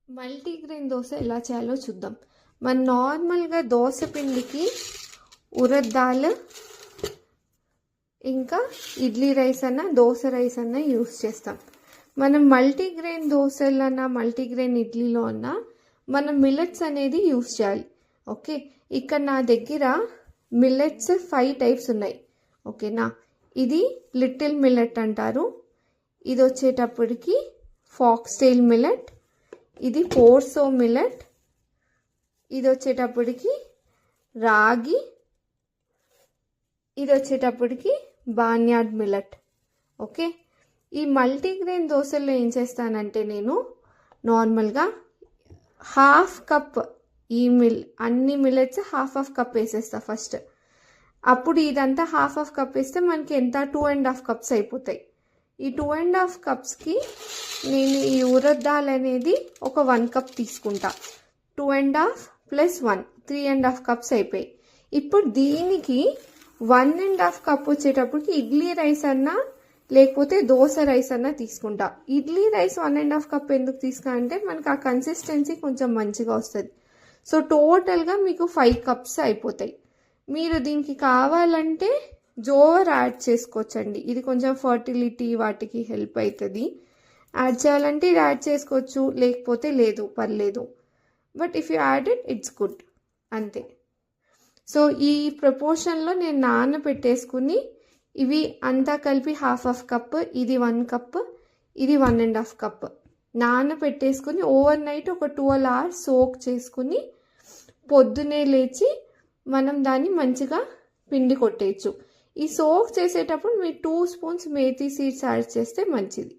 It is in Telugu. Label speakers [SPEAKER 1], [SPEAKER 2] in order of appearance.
[SPEAKER 1] మల్టీగ్రెయిన్ దోశ ఎలా చేయాలో చూద్దాం. మనం నార్మల్గా దోశ పిండికి ఉరద్ దాల్ ఇంకా ఇడ్లీ రైస్ అన్న దోశ రైస్ అన్న యూస్ చేస్తాం. మనం మల్టీగ్రెయిన్ దోశలన్నా మల్టీగ్రెయిన్ ఇడ్లీలో అన్న మనం మిల్లెట్స్ అనేది యూస్ చేయాలి. ఓకే, ఇక్కడ నా దగ్గర మిల్లెట్స్ 5 టైప్స్ ఉన్నాయి. ఓకేనా, ఇది లిటిల్ మిల్లెట్ అంటారు, ఇది వచ్చేటప్పటికి ఫాక్స్టైల్ మిల్లెట్, ఇది పోర్సో మిల్లెట్, ఇది వచ్చేటప్పటికి రాగి, ఇది వచ్చేటప్పటికి బార్న్యార్డ్ మిల్లెట్. ఓకే, ఈ మల్టీగ్రెయిన్ దోశల్లో ఏం చేస్తానంటే నేను నార్మల్గా హాఫ్ కప్ అన్ని మిల్లెట్స్ హాఫ్ కప్ వేసేస్తా ఫస్ట్. అప్పుడు ఇదంతా హాఫ్ కప్ వేస్తే మనకి ఎంత 2.5 కప్స్ అయిపోతాయి. ఈ 2.5 కప్స్కి నేను ఈ ఉరద్ దాల్ అనేది ఒక 1 కప్ తీసుకుంటా. 2.5 + 1 3.5 కప్స్ అయిపోయాయి. ఇప్పుడు దీనికి 1.5 కప్ వచ్చేటప్పటికి ఇడ్లీ రైస్ అన్నా లేకపోతే దోశ రైస్ అన్నా తీసుకుంటా. ఇడ్లీ రైస్ 1.5 కప్ ఎందుకు తీసుకున్నా అంటే మనకు ఆ కన్సిస్టెన్సీ కొంచెం మంచిగా వస్తుంది. సో టోటల్గా మీకు 5 కప్స్ అయిపోతాయి. మీరు దీనికి కావాలంటే జోవర్ యాడ్ చేసుకోవచ్చండి, ఇది కొంచెం ఫర్టిలిటీ వాటికి హెల్ప్ అవుతుంది. యాడ్ చేయాలంటే ఇది యాడ్ చేసుకోవచ్చు, లేకపోతే లేదు, పర్లేదు. But if you add it's good, అంతే. సో ఈ ప్రపోర్షన్లో నేను నానబెట్టేసుకుని ఇవి అంతా కలిపి హాఫ్ కప్, ఇది 1 కప్, ఇది 1.5 కప్ నానబెట్టేసుకుని ఓవర్ నైట్ ఒక 12 hours సోక్ చేసుకుని పొద్దునే లేచి మనం దాన్ని మంచిగా పిండి కొట్టేయచ్చు. ఈ సోక్ చేసేటప్పుడు మీరు 2 స్పూన్స్ మేథీ సీడ్స్ యాడ్ చేస్తే మంచిది.